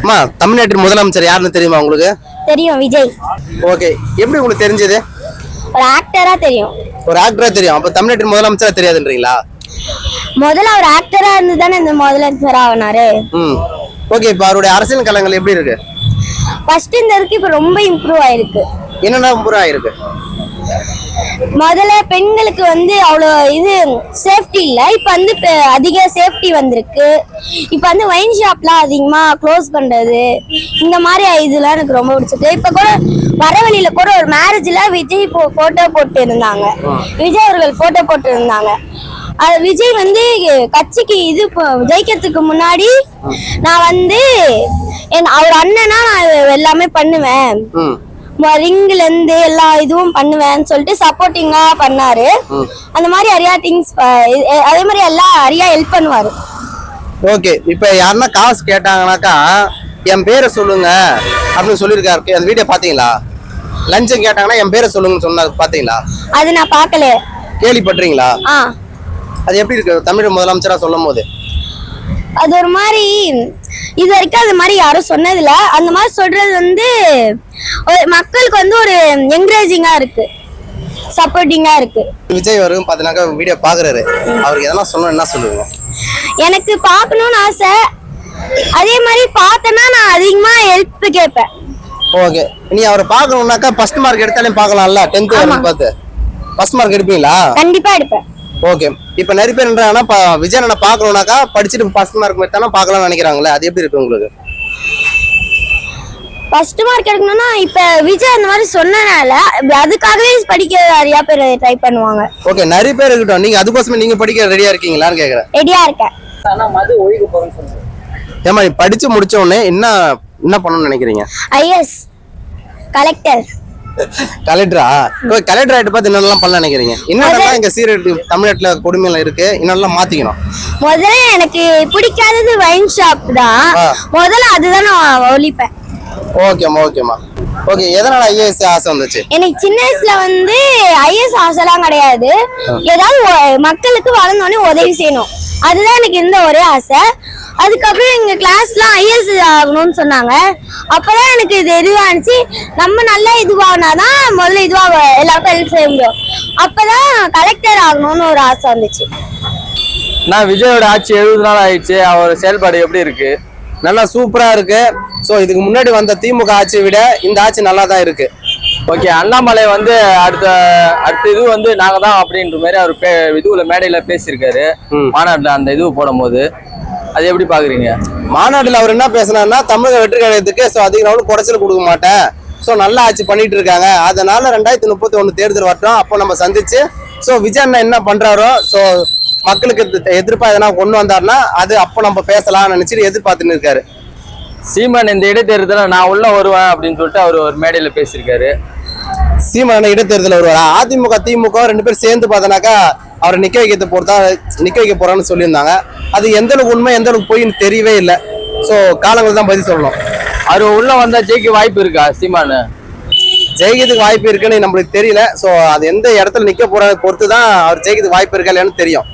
அம்மா, தமிழ்நாட்டின் முதலமைச்சர் யாருன்னு தெரியுமா உங்களுக்கு? தெரியும், விஜய். ஓகே, எப்படி உங்களுக்கு தெரிஞ்சது? ஒரு ஆக்டரா தெரியும். ஒரு ஆக்டரா தெரியும். அப்ப தமிழ்நாட்டின் முதலமைச்சரா தெரியாதுன்றீங்களா? முதல்ல அவர் ஆக்டரா இருந்து தானே இந்த முதலமைச்சர் ஆனாரு. ஓகே, இப்ப அவருடைய அரசியல் களங்கள் எப்படி இருக்கு? ஃபர்ஸ்ட் இந்த இருக்கு இப்ப ரொம்ப இம்ப்ரூவ் ஆயிருக்கு. என்னென்ன இம்ப்ரூவ் ஆயிருக்கு? முதல்ல பெண்களுக்கு வந்து அவ்வளோ இது சேஃப்டி இல்லை. இப்போ வந்து அதிக சேஃப்டி வந்திருக்கு. இப்போ வந்து ஒயின் ஷாப்லாம் அதிகமாக க்ளோஸ் பண்ணுறது, இந்த மாதிரி இதெல்லாம் எனக்கு ரொம்ப பிடிச்சிருக்கு. இப்போ கூட வர வழியில் கூட ஒரு மேரேஜில் விஜய் ஃபோட்டோ போட்டு இருந்தாங்க. விஜய் அவர்கள் ஃபோட்டோ போட்டு இருந்தாங்க. அது விஜய் வந்து கட்சிக்கு இது ஜெயிக்கிறதுக்கு முன்னாடி நான் வந்து அவர் அண்ணனா நான் எல்லாமே பண்ணுவேன், ரிங்ல இருந்து எல்லா இதுவும் பண்ணுவேன்னு சொல்லிட்டு சப்போர்ட்டிங்கா பண்ணாரு. அந்த மாதிரி நிறைய திங்ஸ், அதே மாதிரி எல்லாம் நிறைய ஹெல்ப் பண்ணுவாரு. ஓகே, இப்ப யாருன்னா காசு கேட்டாங்கன்னாக்கா என் பேரை சொல்லுங்க அப்படின்னு சொல்லியிருக்காரு. அந்த வீடியோ பாத்தீங்களா? லஞ்சம் கேட்டாங்கன்னா என் பேரை சொல்லுங்கன்னு சொன்னாரு, பாத்தீங்களா? அது நான் பார்க்கல. கேள்விப்பட்டீங்களா? அது எப்படி இருக்கு தமிழ் முதலமைச்சரா சொல்லும் போது? அது ஒரு மாதிரி இது வரைக்கும் அது மாதிரி யாரும் சொன்னதில்ல. அந்த மாதிரி சொல்றது வந்து மக்களுக்கு வந்து ஒரு என்கரேஜிங்கா இருக்கு, சப்போர்ட்டிங்கா இருக்கு. விஜய் வரும் பாத்தீங்கன்னா வீடியோ பாக்குறாரு, அவருக்கு எதனா சொல்லணும், என்ன சொல்லுவீங்க? எனக்கு பார்க்கணும்னு ஆசை. அதே மாதிரி பார்த்தேன்னா நான் அதிகமா ஹெல்ப் கேட்பேன். ஓகே, நீ அவரை பார்க்கணும்னாக்கா ஃபர்ஸ்ட் மார்க் எடுத்தாலே பார்க்கலாம்ல. 10th பார்த்து ஃபர்ஸ்ட் மார்க் எடுப்பீங்களா? கண்டிப்பா எடுப்பேன். ஓகே, இப்ப நிறைய பேர் என்னன்னா விஜய் நான் பாக்கணும்னாக்கா படிச்சுட்டு ஃபர்ஸ்ட் மார்க் எடுத்தானா பார்க்கலாம்னு நினைக்கிறாங்களே, அது எப்படி இருக்கு உங்களுக்கு? ஃபர்ஸ்ட் மார்க் எடுக்கணும்னா இப்ப விஜய் அந்த மாதிரி சொன்னனால அதுக்காகவே படிக்க நிறைய பேர் ட்ரை பண்ணுவாங்க. ஓகே, நிறைய பேர் இருக்கட்டும், நீங்க அதுக்கோசமே நீங்க படிக்க ரெடியா இருக்கீங்களான்னு கேக்குறேன். ரெடியா இருக்கேன். ஆனா மது ஒழிக்க போறேன்னு சொல்லுங்க. ஏமா, நீ படிச்சு முடிச்ச உடனே என்ன பண்ணணும்னு நினைக்கிறீங்க? IS, collector. கலெக்டரா? கலெக்டர் ஆயிட்டு பார்த்து என்னெல்லாம் பண்ண நினைக்கிறீங்க? என்னெல்லாம் இங்க சீரட்டு தமிழ்நாட்டுல கொடுமையில இருக்கு, என்னெல்லாம் மாத்திக்கணும்? முதல்ல எனக்கு பிடிக்காதது ஒயின் ஷாப் தான். முதல்ல அதுதான் நான் ஒழிப்பேன். ஓகேம்மா, ஓகேம்மா. ஓகே, எதனால ஐஏஎஸ் ஆசை வந்துச்சு? எனக்கு சின்ன வயசுல வந்து ஐஏஎஸ் ஆசைலாம் கிடையாது. ஏதாவது மக்களுக்கு வளர்ந்தோடனே உதவி செய்யணும், அதுதான் எனக்கு இருந்த ஒரே ஆசை. அதுக்கப்புறம் எங்க கிளாஸ்ல ஐஏஎஸ் ஆகணும்னு சொன்னாங்க. அப்பதான் எனக்கு இது இதுவாச்சு, நம்ம நல்லா இதுவானாதான் முதல்ல இதுவா எல்லாருக்கும் ஹெல்ப் செய்ய முடியும். அப்பதான் கலெக்டர் ஆகணும்னு ஒரு ஆசை வந்துச்சு. நான் விஜயோட ஆட்சி 70 நாள் ஆயிடுச்சு, அவர் செயல்பாடு எப்படி இருக்கு? நல்லா சூப்பரா இருக்கு. ஸோ இதுக்கு முன்னாடி வந்த திமுக ஆட்சியை விட இந்த ஆட்சி நல்லா தான் இருக்கு. ஓகே, அண்ணாமலை வந்து அடுத்த இது வந்து நாங்க தான் அப்படின்ற மாதிரி அவர் இதுல மேடையில பேசியிருக்காரு மாநாட்டுல, அந்த இது போடும் போது அது எப்படி பாக்குறீங்க? மாநாட்டில் அவர் என்ன பேசினார்னா, தமிழக வெற்றி கழகத்துக்கு ஸோ அதிக குறைச்சல் கொடுக்க மாட்டேன், ஸோ நல்லா ஆட்சி பண்ணிட்டு இருக்காங்க, அதனால 2031 தேர்தல் வரட்டும், அப்போ நம்ம சந்திச்சு ஸோ விஜய் அண்ணா என்ன பண்றாரோ ஸோ மக்களுக்கு எதிர்ப்பா எதனா கொண்டு வந்தாருன்னா அது அப்போ நம்ம பேசலாம்னு நினைச்சிட்டு எதிர்பார்த்துன்னு இருக்காரு. சீமான் இந்த இடைத்தேர்தலில் நான் உள்ள வருவேன் அப்படின்னு சொல்லிட்டு அவர் ஒரு மேடையில பேசியிருக்காரு. சீமான் இடைத்தேர்தல் வருவாரா? அதிமுக திமுக 2 பேரும் சேர்ந்து பார்த்தனாக்கா அவரை நிக்க வைக்க போறான்னு சொல்லியிருந்தாங்க. அது எந்த அளவுக்கு உண்மை எந்த அளவுக்கு போயின்னு தெரியவே இல்லை. ஸோ காலங்கள் தான் பதில் சொல்லணும். அவர் உள்ள வந்தா ஜெயிக்க வாய்ப்பு இருக்கா? சீமானு ஜெயிக்கிறதுக்கு வாய்ப்பு இருக்குன்னு நம்மளுக்கு தெரியல. ஸோ அது எந்த இடத்துல நிக்க போற பொறுத்து தான் அவர் ஜெயிக்கிறதுக்கு வாய்ப்பு இருக்கா இல்லையான்னு தெரியும்.